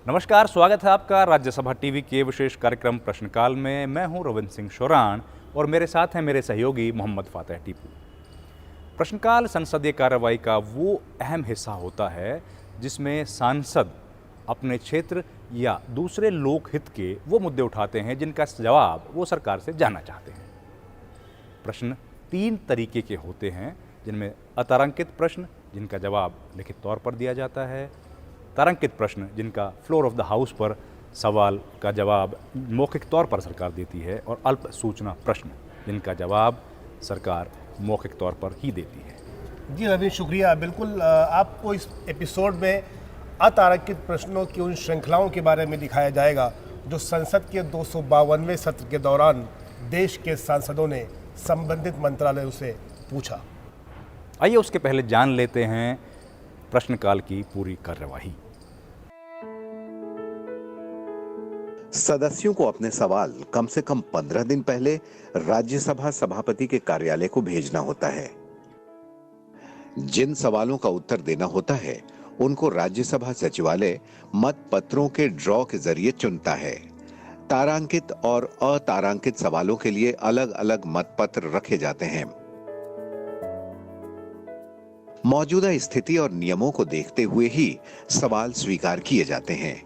नमस्कार, स्वागत है आपका राज्यसभा टीवी के विशेष कार्यक्रम प्रश्नकाल में। मैं हूं रविंद्र सिंह शोरान और मेरे साथ हैं मेरे सहयोगी मोहम्मद फातेह टीपू। प्रश्नकाल संसदीय कार्रवाई का वो अहम हिस्सा होता है जिसमें सांसद अपने क्षेत्र या दूसरे लोकहित के वो मुद्दे उठाते हैं जिनका जवाब वो सरकार से जानना चाहते हैं। प्रश्न 3 तरीके के होते हैं, जिनमें अतारांकित प्रश्न जिनका जवाब लिखित तौर पर दिया जाता है, तारांकित प्रश्न जिनका फ्लोर ऑफ द हाउस पर सवाल का जवाब मौखिक तौर पर सरकार देती है, और अल्प सूचना प्रश्न जिनका जवाब सरकार मौखिक तौर पर ही देती है। जी रवि, शुक्रिया। बिल्कुल, आपको इस एपिसोड में अतारांकित प्रश्नों की उन श्रृंखलाओं के बारे में दिखाया जाएगा जो संसद के 252वें सत्र के दौरान देश के सांसदों ने संबंधित मंत्रालयों से पूछा। आइए उसके पहले जान लेते हैं प्रश्नकाल की पूरी कार्यवाही। सदस्यों को अपने सवाल कम से कम 15 दिन पहले राज्यसभा सभापति के कार्यालय को भेजना होता है। जिन सवालों का उत्तर देना होता है उनको राज्यसभा सचिवालय मत पत्रों के ड्रॉ के जरिए चुनता है। तारांकित और अतारांकित सवालों के लिए अलग अलग मत पत्र रखे जाते हैं। मौजूदा स्थिति और नियमों को देखते हुए ही सवाल स्वीकार किए जाते हैं।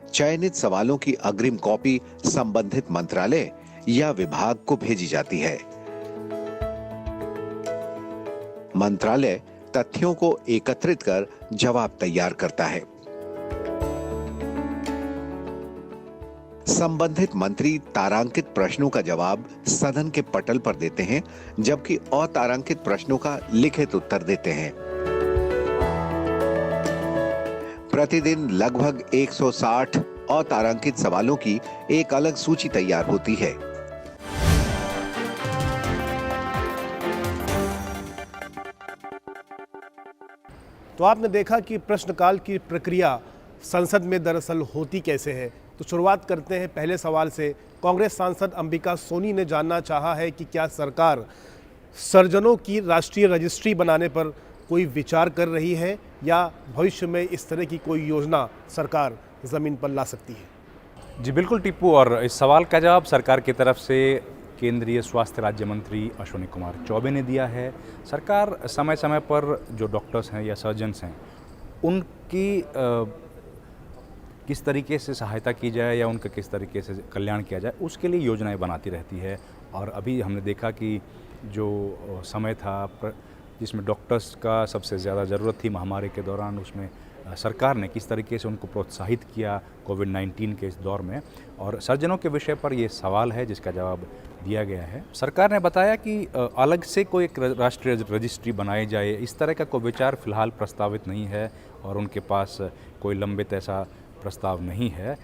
चयनित सवालों की अग्रिम कॉपी संबंधित मंत्रालय या विभाग को भेजी जाती है। मंत्रालय तथ्यों को एकत्रित कर जवाब तैयार करता है। संबंधित मंत्री तारांकित प्रश्नों का जवाब सदन के पटल पर देते हैं, जबकि अतारांकित प्रश्नों का लिखित उत्तर देते हैं। प्रतिदिन लगभग 160 अतारांकित सवालों की एक अलग सूची तैयार होती है। तो आपने देखा कि प्रश्नकाल की प्रक्रिया संसद में दरअसल होती कैसे है। तो शुरुआत करते हैं पहले सवाल से। कांग्रेस सांसद अंबिका सोनी ने जानना चाहा है कि क्या सरकार सर्जनों की राष्ट्रीय रजिस्ट्री बनाने पर कोई विचार कर रही है या भविष्य में इस तरह की कोई योजना सरकार ज़मीन पर ला सकती है। जी बिल्कुल टीपू, और इस सवाल का जवाब सरकार की तरफ से केंद्रीय स्वास्थ्य राज्य मंत्री अश्विनी कुमार चौबे ने दिया है। सरकार समय समय पर जो डॉक्टर्स हैं या सर्जन्स हैं उनकी किस तरीके से सहायता की जाए या उनका किस तरीके से कल्याण किया जाए, उसके लिए योजनाएं बनाती रहती है। और अभी हमने देखा कि जो समय था जिसमें डॉक्टर्स का सबसे ज़्यादा ज़रूरत थी महामारी के दौरान, उसमें सरकार ने किस तरीके से उनको प्रोत्साहित किया कोविड-19 के इस दौर में। और सर्जनों के विषय पर ये सवाल है जिसका जवाब दिया गया है। सरकार ने बताया कि अलग से कोई एक राष्ट्रीय रजिस्ट्री बनाई जाए, इस तरह का कोई विचार फिलहाल प्रस्तावित नहीं है और उनके पास कोई लंबित ऐसा प्रस्ताव नहीं है।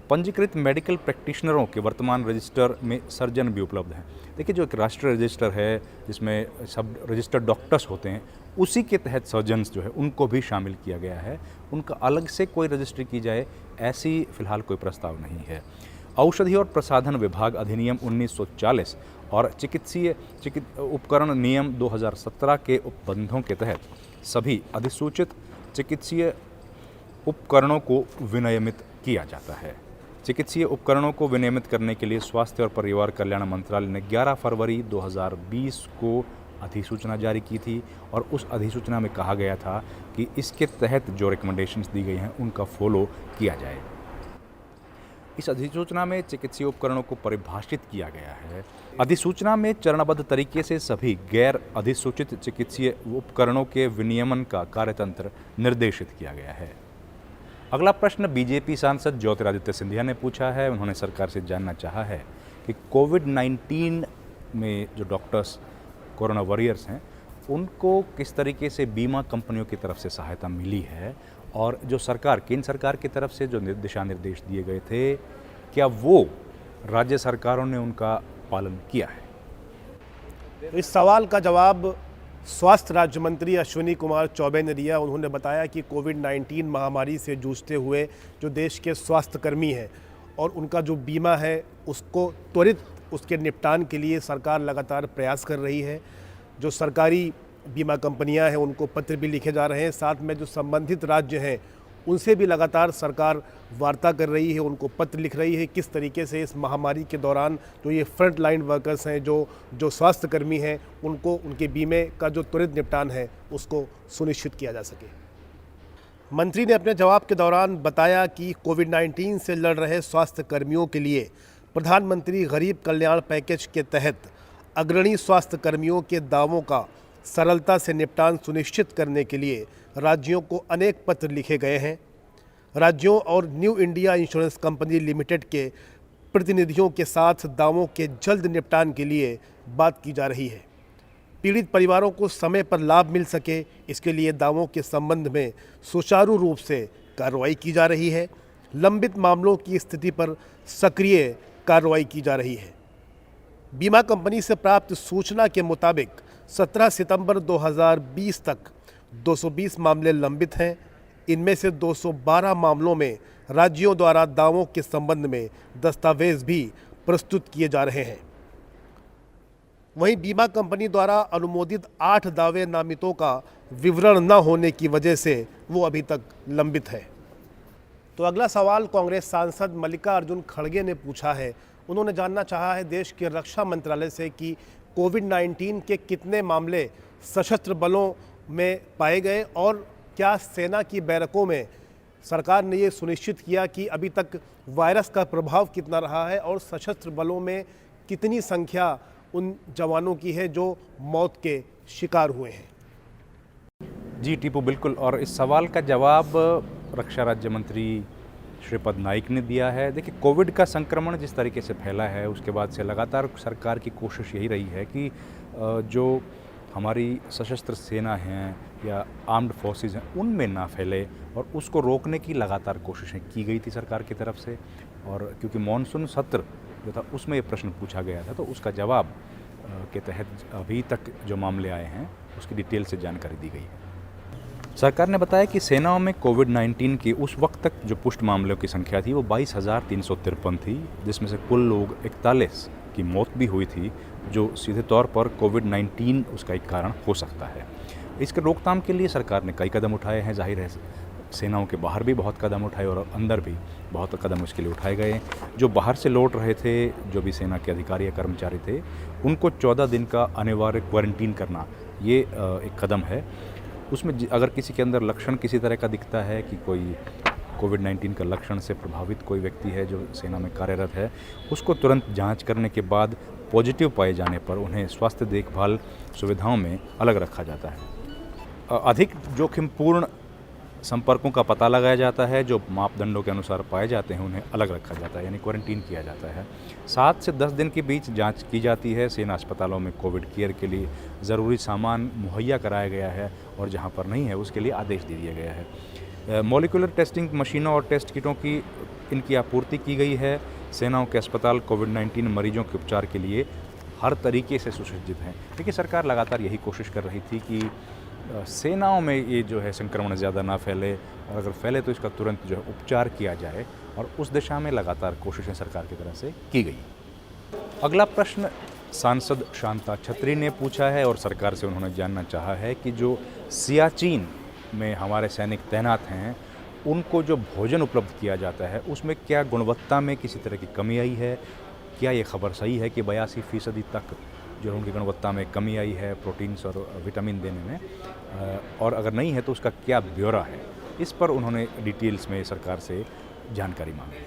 पंजीकृत मेडिकल प्रैक्टिशनरों के वर्तमान रजिस्टर में सर्जन भी उपलब्ध हैं। देखिए, जो एक राष्ट्रीय रजिस्टर है जिसमें सब रजिस्टर्ड डॉक्टर्स होते हैं, उसी के तहत सर्जन्स जो है उनको भी शामिल किया गया है। उनका अलग से कोई रजिस्ट्री की जाए, ऐसी फिलहाल कोई प्रस्ताव नहीं है। औषधि और प्रसाधन विभाग अधिनियम 1940 और चिकित्सीय उपकरण नियम 2017 के उपबंधों के तहत सभी अधिसूचित चिकित्सीय उपकरणों को विनियमित किया जाता है। चिकित्सीय उपकरणों को विनियमित करने के लिए स्वास्थ्य और परिवार कल्याण मंत्रालय ने 11 फरवरी 2020 को अधिसूचना जारी की थी और उस अधिसूचना में कहा गया था कि इसके तहत जो रिकमेंडेशंस दी गई हैं उनका फॉलो किया जाए। इस अधिसूचना में चिकित्सीय उपकरणों को परिभाषित किया गया है। अधिसूचना में चरणबद्ध तरीके से सभी गैर अधिसूचित चिकित्सीय उपकरणों के विनियमन का कार्यतंत्र निर्देशित किया गया है। अगला प्रश्न बीजेपी सांसद ज्योतिरादित्य सिंधिया ने पूछा है। उन्होंने सरकार से जानना चाहा है कि कोविड-19 में जो डॉक्टर्स कोरोना वॉरियर्स हैं उनको किस तरीके से बीमा कंपनियों की तरफ से सहायता मिली है, और जो सरकार केंद्र सरकार की तरफ से जो दिशा निर्देश दिए गए थे, क्या वो राज्य सरकारों ने उनका पालन किया है। इस सवाल का जवाब स्वास्थ्य राज्य मंत्री अश्विनी कुमार चौबे ने दिया। उन्होंने बताया कि कोविड-19 महामारी से जूझते हुए जो देश के स्वास्थ्यकर्मी हैं और उनका जो बीमा है उसको त्वरित उसके निपटान के लिए सरकार लगातार प्रयास कर रही है। जो सरकारी बीमा कंपनियां हैं उनको पत्र भी लिखे जा रहे हैं, साथ में जो संबंधित राज्य हैं उनसे भी लगातार सरकार वार्ता कर रही है, उनको पत्र लिख रही है किस तरीके से इस महामारी के दौरान जो ये फ्रंट लाइन वर्कर्स हैं, जो स्वास्थ्यकर्मी हैं, उनको उनके बीमे का जो त्वरित निपटान है उसको सुनिश्चित किया जा सके। मंत्री ने अपने जवाब के दौरान बताया कि कोविड-19 से लड़ रहे स्वास्थ्य कर्मियों के लिए प्रधानमंत्री गरीब कल्याण पैकेज के तहत अग्रणी स्वास्थ्य कर्मियों के दावों का सरलता से निपटान सुनिश्चित करने के लिए राज्यों को अनेक पत्र लिखे गए हैं। राज्यों और new India insurance company limited के प्रतिनिधियों के साथ दावों के जल्द निपटान के लिए बात की जा रही है। पीड़ित परिवारों को समय पर लाभ मिल सके, इसके लिए दावों के संबंध में सुचारू रूप से कार्रवाई की जा रही है। लंबित मामलों की स्थिति पर सक्रिय कार्रवाई की जा रही है। बीमा कंपनी से प्राप्त सूचना के मुताबिक 17 सितंबर 2020 तक 220 मामले लंबित हैं। इनमें से 212 मामलों में राज्यों द्वारा दावों के संबंध में दस्तावेज भी प्रस्तुत किए जा रहे हैं। वहीं बीमा कंपनी द्वारा अनुमोदित 8 दावे नामितों का विवरण न होने की वजह से वो अभी तक लंबित है। तो अगला सवाल कांग्रेस सांसद मल्लिकार्जुन खड़गे ने पूछा है। उन्होंने जानना चाहा है देश के रक्षा मंत्रालय से कि कोविड-19 के कितने मामले सशस्त्र बलों में पाए गए और क्या सेना की बैरकों में सरकार ने ये सुनिश्चित किया कि अभी तक वायरस का प्रभाव कितना रहा है और सशस्त्र बलों में कितनी संख्या उन जवानों की है जो मौत के शिकार हुए हैं। जी टीपू, बिल्कुल। और इस सवाल का जवाब रक्षा राज्य मंत्री श्रीपद नाइक ने दिया है। देखिए, कोविड का संक्रमण जिस तरीके से फैला है उसके बाद से लगातार सरकार की कोशिश यही रही है कि जो हमारी सशस्त्र सेना हैं या आर्म्ड फोर्सेस हैं उनमें ना फैले, और उसको रोकने की लगातार कोशिशें की गई थी सरकार की तरफ से। और क्योंकि मॉनसून सत्र जो था उसमें ये प्रश्न पूछा गया था, तो उसका जवाब के तहत अभी तक जो मामले आए हैं उसकी डिटेल से जानकारी दी गई है। सरकार ने बताया कि सेनाओं में कोविड-19 की उस वक्त तक जो पुष्ट मामलों की संख्या थी वो 22,353 थी, जिसमें से कुल लोग 41 की मौत भी हुई थी, जो सीधे तौर पर कोविड-19 उसका एक कारण हो सकता है। इसके रोकथाम के लिए सरकार ने कई कदम उठाए हैं। जाहिर है सेनाओं के बाहर भी बहुत कदम उठाए और अंदर भी बहुत कदम इसके लिए उठाए गए। जो बाहर से लौट रहे थे, जो भी सेना के अधिकारी या कर्मचारी थे, उनको 14 दिन का अनिवार्य क्वारंटीन करना ये एक कदम है। उसमें अगर किसी के अंदर लक्षण किसी तरह का दिखता है कि कोई कोविड-19 का लक्षण से प्रभावित कोई व्यक्ति है जो सेना में कार्यरत है, उसको तुरंत जांच करने के बाद पॉजिटिव पाए जाने पर उन्हें स्वास्थ्य देखभाल सुविधाओं में अलग रखा जाता है। अधिक जोखिमपूर्ण संपर्कों का पता लगाया जाता है। जो मापदंडों के अनुसार पाए जाते हैं उन्हें अलग रखा जाता है, यानी क्वारंटीन किया जाता है। 7 से 10 दिन के बीच जांच की जाती है। सेना अस्पतालों में कोविड केयर के लिए ज़रूरी सामान मुहैया कराया गया है और जहां पर नहीं है उसके लिए आदेश दे दिया गया है। मॉलिक्यूलर टेस्टिंग मशीनों और टेस्ट किटों की इनकी आपूर्ति की गई है। सेनाओं के अस्पताल कोविड-19 मरीजों के उपचार के लिए हर तरीके से सुसज्जित हैं। देखिए, सरकार लगातार यही कोशिश कर रही थी कि सेनाओं में ये जो है संक्रमण ज़्यादा ना फैले, और अगर फैले तो इसका तुरंत जो है उपचार किया जाए, और उस दिशा में लगातार कोशिशें सरकार की तरफ से की गई। अगला प्रश्न सांसद शांता छत्री ने पूछा है और सरकार से उन्होंने जानना चाहा है कि जो सियाचिन में हमारे सैनिक तैनात हैं उनको जो भोजन उपलब्ध किया जाता है उसमें क्या गुणवत्ता में किसी तरह की कमी आई है। क्या ये खबर सही है कि 82% तक जो उनकी गुणवत्ता में कमी आई है प्रोटीन्स और विटामिन देने में, और अगर नहीं है तो उसका क्या ब्यौरा है। इस पर उन्होंने डिटेल्स में सरकार से जानकारी मांगी।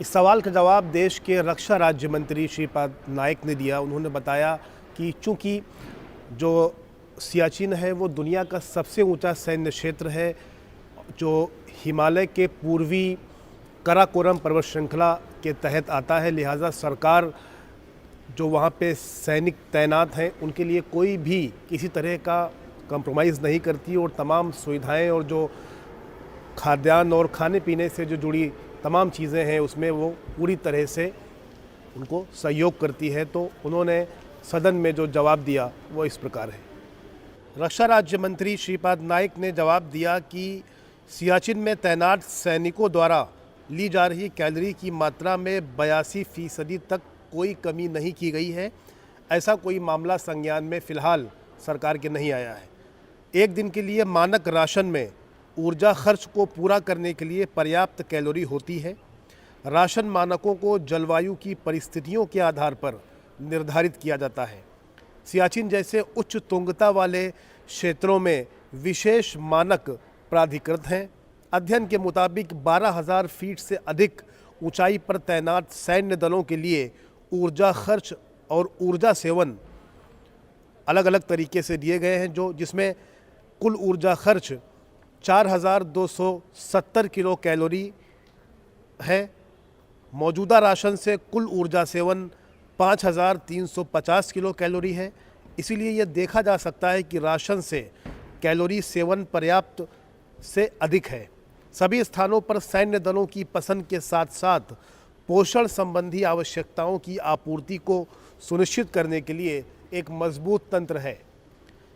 इस सवाल का जवाब देश के रक्षा राज्य मंत्री श्रीपद नाइक ने दिया। उन्होंने बताया कि चूँकि जो सियाचिन है वो दुनिया का सबसे ऊंचा सैन्य क्षेत्र है, जो हिमालय के पूर्वी काराकोरम पर्वत श्रृंखला के तहत आता है, लिहाजा सरकार जो वहाँ पे सैनिक तैनात हैं उनके लिए कोई भी किसी तरह का कंप्रोमाइज़ नहीं करती, और तमाम सुविधाएं और जो खाद्यान्न और खाने पीने से जो जुड़ी तमाम चीज़ें हैं उसमें वो पूरी तरह से उनको सहयोग करती है। तो उन्होंने सदन में जो जवाब दिया वो इस प्रकार है। रक्षा राज्य मंत्री श्रीपद नाइक ने जवाब दिया कि सियाचिन में तैनात सैनिकों द्वारा ली जा रही कैलोरी की मात्रा में 82% तक कोई कमी नहीं की गई है। ऐसा कोई मामला संज्ञान में फ़िलहाल सरकार के नहीं आया है। एक दिन के लिए मानक राशन में ऊर्जा खर्च को पूरा करने के लिए पर्याप्त कैलोरी होती है। राशन मानकों को जलवायु की परिस्थितियों के आधार पर निर्धारित किया जाता है। सियाचिन जैसे उच्च तुंगता वाले क्षेत्रों में विशेष मानक प्राधिकृत हैं। अध्ययन के मुताबिक 12,000 फीट से अधिक ऊंचाई पर तैनात सैन्य दलों के लिए ऊर्जा खर्च और ऊर्जा सेवन अलग अलग तरीके से दिए गए हैं, जिसमें कुल ऊर्जा खर्च 4,270 किलो कैलोरी है। मौजूदा राशन से कुल ऊर्जा सेवन 5,350 किलो कैलोरी है। इसीलिए यह देखा जा सकता है कि राशन से कैलोरी सेवन पर्याप्त से अधिक है। सभी स्थानों पर सैन्य दलों की पसंद के साथ साथ पोषण संबंधी आवश्यकताओं की आपूर्ति को सुनिश्चित करने के लिए एक मजबूत तंत्र है।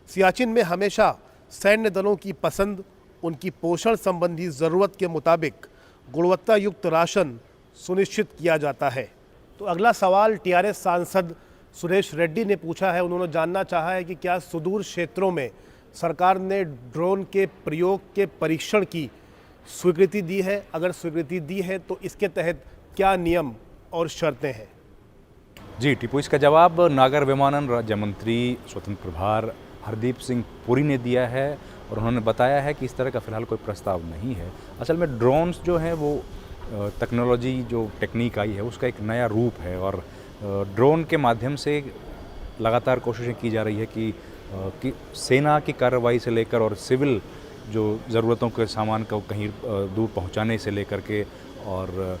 सियाचिन में हमेशा सैन्य दलों की पसंद, उनकी पोषण संबंधी ज़रूरत के मुताबिक गुणवत्ता युक्त राशन सुनिश्चित किया जाता है। तो अगला सवाल टीआरएस सांसद सुरेश रेड्डी ने पूछा है। उन्होंने जानना चाहा है कि क्या सुदूर क्षेत्रों में सरकार ने ड्रोन के प्रयोग के परीक्षण की स्वीकृति दी है? अगर स्वीकृति दी है तो इसके तहत क्या नियम और शर्तें हैं? जी टीपू, इसका जवाब नागर विमानन राज्य मंत्री स्वतंत्र प्रभार हरदीप सिंह पुरी ने दिया है और उन्होंने बताया है कि इस तरह का फ़िलहाल कोई प्रस्ताव नहीं है। असल में ड्रोन्स जो हैं वो टेक्नोलॉजी, जो टेक्निक आई है उसका एक नया रूप है और ड्रोन के माध्यम से लगातार कोशिशें की जा रही है कि सेना की कार्रवाई से लेकर और सिविल जो ज़रूरतों के सामान को कहीं दूर पहुंचाने से लेकर के और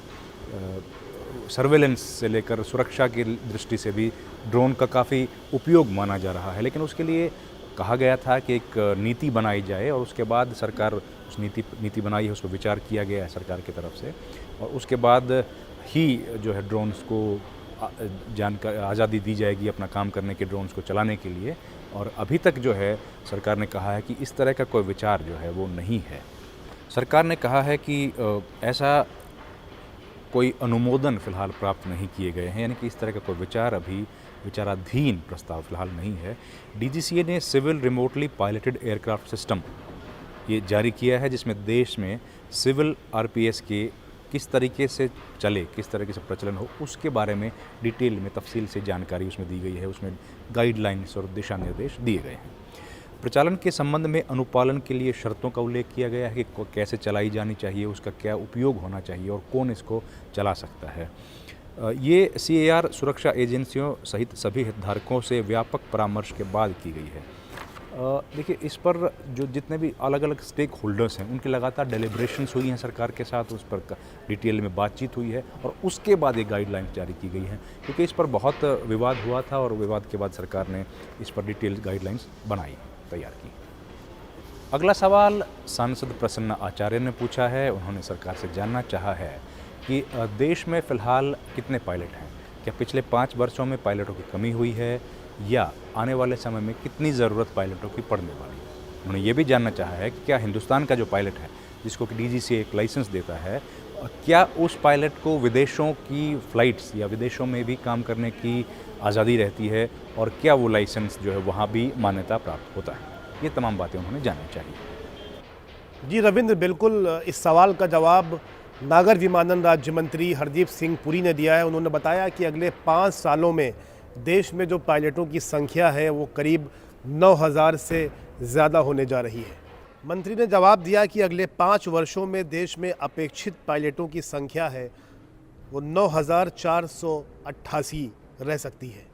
सर्वेलेंस से लेकर सुरक्षा की दृष्टि से भी ड्रोन का काफ़ी उपयोग माना जा रहा है। लेकिन उसके लिए कहा गया था कि एक नीति बनाई जाए और उसके बाद सरकार उस नीति बनाई है, उस पर विचार किया गया है सरकार की तरफ से और उसके बाद ही जो है ड्रोन्स को आज़ादी दी जाएगी अपना काम करने के, ड्रोन्स को चलाने के लिए। और अभी तक जो है सरकार ने कहा है कि इस तरह का कोई विचार जो है वो नहीं है। सरकार ने कहा है कि ऐसा कोई अनुमोदन फ़िलहाल प्राप्त नहीं किए गए हैं, यानी कि इस तरह का कोई विचार अभी विचाराधीन प्रस्ताव फ़िलहाल नहीं है। डीजीसीए ने civil remotely piloted aircraft system ये जारी किया है, जिसमें देश में सिविल आरपीएस के किस तरीके से चले, किस तरीके से प्रचलन हो, उसके बारे में डिटेल में तफसील से जानकारी उसमें दी गई है। उसमें गाइडलाइंस और दिशा निर्देश दिए गए हैं। प्रचालन के संबंध में अनुपालन के लिए शर्तों का उल्लेख किया गया है कि कैसे चलाई जानी चाहिए, उसका क्या उपयोग होना चाहिए और कौन इसको चला सकता है। ये CAR सुरक्षा एजेंसियों सहित सभी हितधारकों से व्यापक परामर्श के बाद की गई है। देखिए, इस पर जो जितने भी अलग अलग स्टेक होल्डर्स हैं उनकी लगातार डेलिब्रेशंस हुई हैं सरकार के साथ, उस पर डिटेल में बातचीत हुई है और उसके बाद एक गाइडलाइंस जारी की गई है, क्योंकि इस पर बहुत विवाद हुआ था और विवाद के बाद सरकार ने इस पर डिटेल गाइडलाइंस बनाई, तैयार की। अगला सवाल सांसद प्रसन्ना आचार्य ने पूछा है। उन्होंने सरकार से जानना चाहा है कि देश में फ़िलहाल कितने पायलट हैं, क्या पिछले 5 वर्षों में पायलटों की कमी हुई है या आने वाले समय में कितनी ज़रूरत पायलटों की पड़ने वाली है। उन्होंने ये भी जानना चाहा है कि क्या हिंदुस्तान का जो पायलट है, जिसको कि डीजीसीए एक लाइसेंस देता है, क्या उस पायलट को विदेशों की फ़्लाइट्स या विदेशों में भी काम करने की आज़ादी रहती है और क्या वो लाइसेंस जो है वहाँ भी मान्यता प्राप्त होता है। ये तमाम बातें उन्होंने जाननी चाहिए। जी रविंद्र, बिल्कुल इस सवाल का जवाब नागर विमानन राज्य मंत्री हरदीप सिंह पुरी ने दिया है। उन्होंने बताया कि अगले 5 सालों में देश में जो पायलटों की संख्या है वो करीब 9,000 से ज़्यादा होने जा रही है। मंत्री ने जवाब दिया कि अगले 5 वर्षों में देश में अपेक्षित पायलटों की संख्या है वो 9,488 रह सकती है।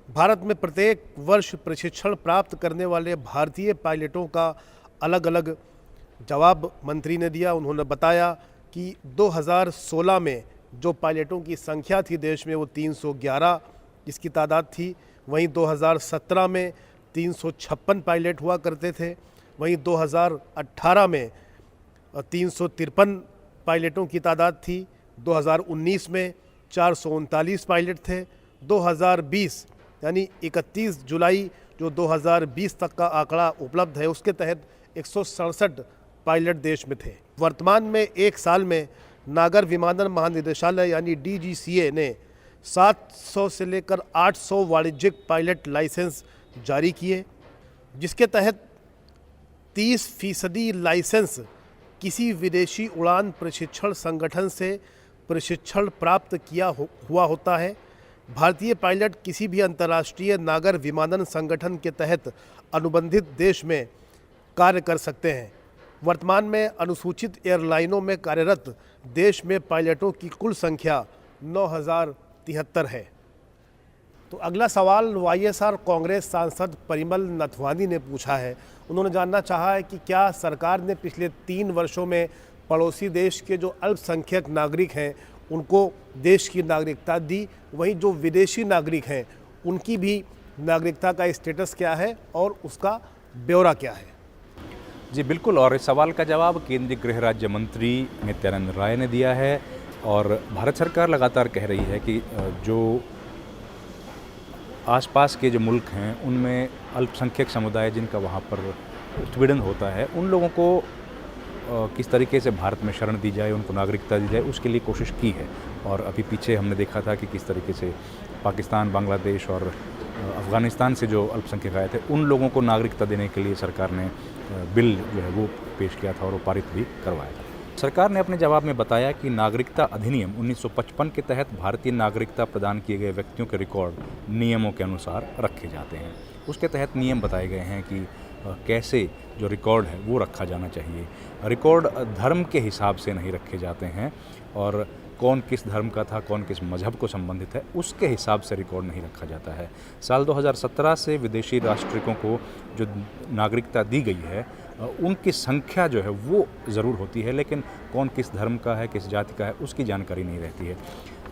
भारत में प्रत्येक वर्ष प्रशिक्षण प्राप्त करने वाले भारतीय पायलटों का अलग अलग जवाब मंत्री ने दिया। उन्होंने बताया कि 2016 में जो पायलटों की संख्या थी देश में वो 311 इसकी तादाद थी। वहीं 2017 में 356 पायलट हुआ करते थे। वहीं 2018 में 353 पायलटों की तादाद थी। 2019 में 439 पायलट थे। 2020 यानी 31 जुलाई जो 2020 तक का आंकड़ा उपलब्ध है, उसके तहत 167 पायलट देश में थे। वर्तमान में एक साल में नागर विमानन महानिदेशालय यानी डीजीसीए ने 700 से लेकर 800 वाणिज्यिक पायलट लाइसेंस जारी किए। जिसके तहत 30% लाइसेंस किसी विदेशी उड़ान प्रशिक्षण संगठन से प्रशिक्षण प्राप्त हुआ होता है। भारतीय पायलट किसी भी अंतर्राष्ट्रीय नागर विमानन संगठन के तहत अनुबंधित देश में कार्य कर सकते हैं। वर्तमान में अनुसूचित एयरलाइनों में कार्यरत देश में पायलटों की कुल संख्या 9073 है। तो अगला सवाल वाईएसआर कांग्रेस सांसद परिमल नथवानी ने पूछा है। उन्होंने जानना चाहा है कि क्या सरकार ने पिछले 3 वर्षों में पड़ोसी देश के जो अल्पसंख्यक नागरिक हैं उनको देश की नागरिकता दी, वहीं जो विदेशी नागरिक हैं उनकी भी नागरिकता का स्टेटस क्या है और उसका ब्यौरा क्या है। जी बिल्कुल, और इस सवाल का जवाब केंद्रीय गृह राज्य मंत्री नित्यानंद राय ने दिया है। और भारत सरकार लगातार कह रही है कि जो आसपास के जो मुल्क हैं उनमें अल्पसंख्यक समुदाय जिनका वहाँ पर उत्पीड़न होता है, उन लोगों को किस तरीके से भारत में शरण दी जाए, उनको नागरिकता दी जाए, उसके लिए कोशिश की है। और अभी पीछे हमने देखा था कि किस तरीके से पाकिस्तान, बांग्लादेश और अफ़गानिस्तान से जो अल्पसंख्यक आए थे उन लोगों को नागरिकता देने के लिए सरकार ने बिल जो है वो पेश किया था और वो पारित भी करवाया था। सरकार ने अपने जवाब में बताया कि नागरिकता अधिनियम 1955 के तहत भारतीय नागरिकता प्रदान किए गए व्यक्तियों के रिकॉर्ड नियमों के अनुसार रखे जाते हैं। उसके तहत नियम बताए गए हैं कि कैसे जो रिकॉर्ड है वो रखा जाना चाहिए। रिकॉर्ड धर्म के हिसाब से नहीं रखे जाते हैं और कौन किस धर्म का था, कौन किस मजहब को संबंधित है, उसके हिसाब से रिकॉर्ड नहीं रखा जाता है। साल 2017 से विदेशी राष्ट्रिकों को जो नागरिकता दी गई है उनकी संख्या जो है वो ज़रूर होती है, लेकिन कौन किस धर्म का है, किस जाति का है, उसकी जानकारी नहीं रहती है।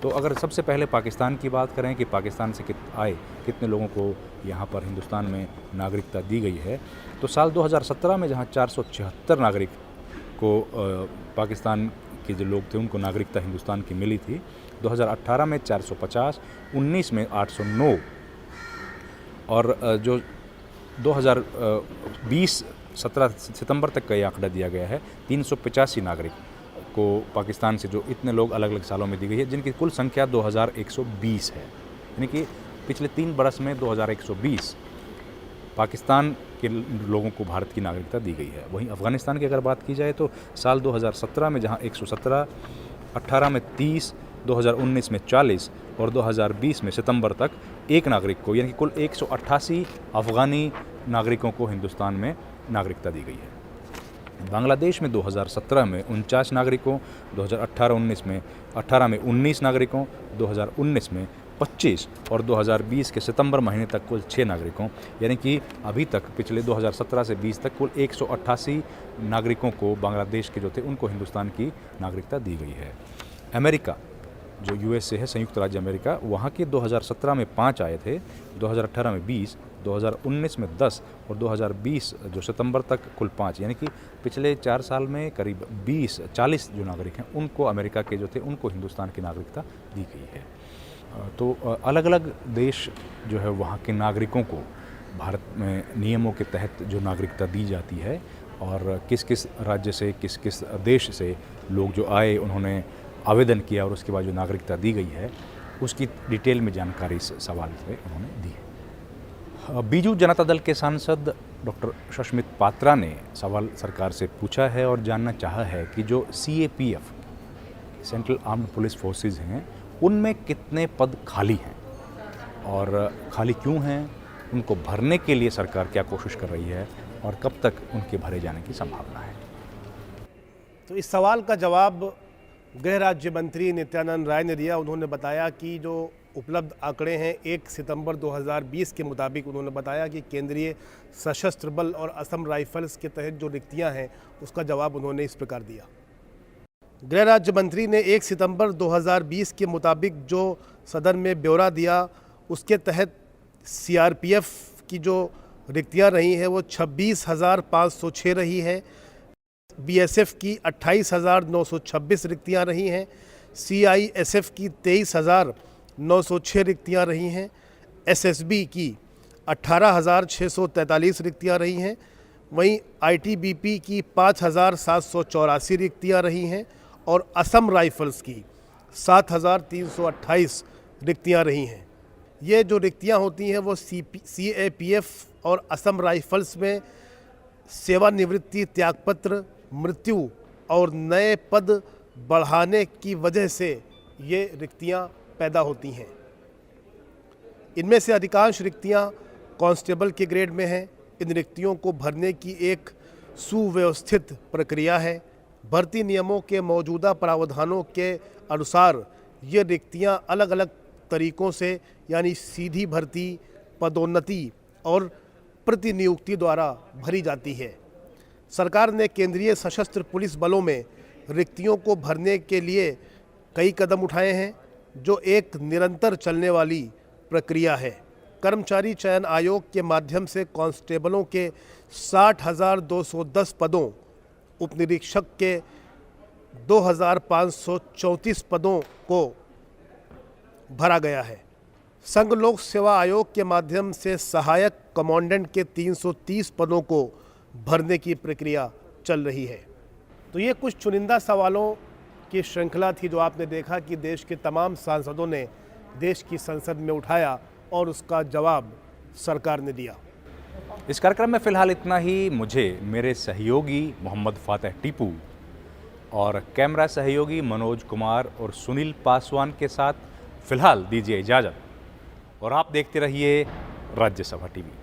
तो अगर सबसे पहले पाकिस्तान की बात करें कि पाकिस्तान से कितने लोगों को यहाँ पर हिंदुस्तान में नागरिकता दी गई है, तो साल 2017 में जहाँ 476 नागरिक को पाकिस्तान के जो लोग थे उनको नागरिकता हिंदुस्तान की मिली थी, 2018 में 450, 19 में 809 और जो 2020 17 सितंबर तक का ये आंकड़ा दिया गया है, 385 नागरिक को पाकिस्तान से जो इतने लोग अलग अलग सालों में दी गई है, जिनकी कुल संख्या 2120 है। यानी कि पिछले 3 बरस में 2120 पाकिस्तान के लोगों को भारत की नागरिकता दी गई है। वहीं अफ़गानिस्तान की अगर बात की जाए तो साल 2017 में जहां 117, 18 में 30, 2019 में 40 और 2020 में सितंबर तक एक नागरिक को, यानी कि कुल 188 अफ़गानी नागरिकों को हिंदुस्तान में नागरिकता दी गई है। बांग्लादेश में 2017 में 49 नागरिकों, 2018-19 में 18 में 19 नागरिकों, 2019 में 25 और 2020 के सितंबर महीने तक कुल 6 नागरिकों, यानी कि अभी तक पिछले 2017 से 20 तक कुल 188 नागरिकों को बांग्लादेश के जो थे उनको हिंदुस्तान की नागरिकता दी गई है। अमेरिका जो यूएसए है, संयुक्त राज्य अमेरिका, वहाँ के 2017 में 5 आए थे, 2018 में 20, 2019 में 10 और 2020 जो सितंबर तक कुल 5, यानी कि पिछले 4 साल में करीब 40 जो नागरिक हैं उनको, अमेरिका के जो थे उनको हिंदुस्तान की नागरिकता दी गई है। तो अलग अलग देश जो है वहाँ के नागरिकों को भारत में नियमों के तहत जो नागरिकता दी जाती है और किस किस राज्य से, किस किस देश से लोग जो आए उन्होंने आवेदन किया और उसके बाद जो नागरिकता दी गई है उसकी डिटेल में जानकारी इस सवाल से उन्होंने दी है। बीजू जनता दल के सांसद डॉक्टर शशमित पात्रा ने सवाल सरकार से पूछा है और जानना चाहा है कि जो CAPF central armed police forces हैं उनमें कितने पद खाली हैं और खाली क्यों हैं, उनको भरने के लिए सरकार क्या कोशिश कर रही है और कब तक उनके भरे जाने की संभावना है। तो इस सवाल का जवाब गृह राज्य मंत्री नित्यानंद राय ने दिया। उन्होंने बताया कि जो उपलब्ध आंकड़े हैं 1 सितंबर 2020 के मुताबिक, उन्होंने बताया कि केंद्रीय सशस्त्र बल और असम राइफल्स के तहत जो रिक्तियां हैं उसका जवाब उन्होंने इस प्रकार दिया। गृह राज्य मंत्री ने 1 सितंबर 2020 के मुताबिक जो सदन में ब्यौरा दिया उसके तहत CRPF की जो रिक्तियां रही हैं वो 26,506 रही है, BSF की 28,926 रिक्तियां रही हैं, CISF की 23,906 रिक्तियां रही हैं, SSB की 18,643 रिक्तियां रही हैं, वहीं ITBP की 5,784 रिक्तियां रही हैं और असम राइफल्स की 7,328 रिक्तियां रही हैं। ये जो रिक्तियां होती हैं वो CAPF और असम राइफल्स में सेवानिवृत्ति त्यागपत्र, मृत्यु और नए पद बढ़ाने की वजह से ये रिक्तियां पैदा होती हैं। इनमें से अधिकांश रिक्तियां कांस्टेबल के ग्रेड में हैं। इन रिक्तियों को भरने की एक सुव्यवस्थित प्रक्रिया है। भर्ती नियमों के मौजूदा प्रावधानों के अनुसार ये रिक्तियां अलग अलग तरीकों से यानी सीधी भर्ती, पदोन्नति और प्रतिनियुक्ति द्वारा भरी जाती है। सरकार ने केंद्रीय सशस्त्र पुलिस बलों में रिक्तियों को भरने के लिए कई कदम उठाए हैं, जो एक निरंतर चलने वाली प्रक्रिया है। कर्मचारी चयन आयोग के माध्यम से कांस्टेबलों के 60,210 पदों, उपनिरीक्षक के 2,534 पदों को भरा गया है। संघ लोक सेवा आयोग के माध्यम से सहायक कमांडेंट के 330 पदों को भरने की प्रक्रिया चल रही है। तो ये कुछ चुनिंदा सवालों की श्रृंखला थी जो आपने देखा कि देश के तमाम सांसदों ने देश की संसद में उठाया और उसका जवाब सरकार ने दिया। इस कार्यक्रम में फ़िलहाल इतना ही। मुझे मेरे सहयोगी मोहम्मद फातेह टीपू और कैमरा सहयोगी मनोज कुमार और सुनील पासवान के साथ फ़िलहाल दीजिए इजाज़त और आप देखते रहिए राज्यसभा टीवी।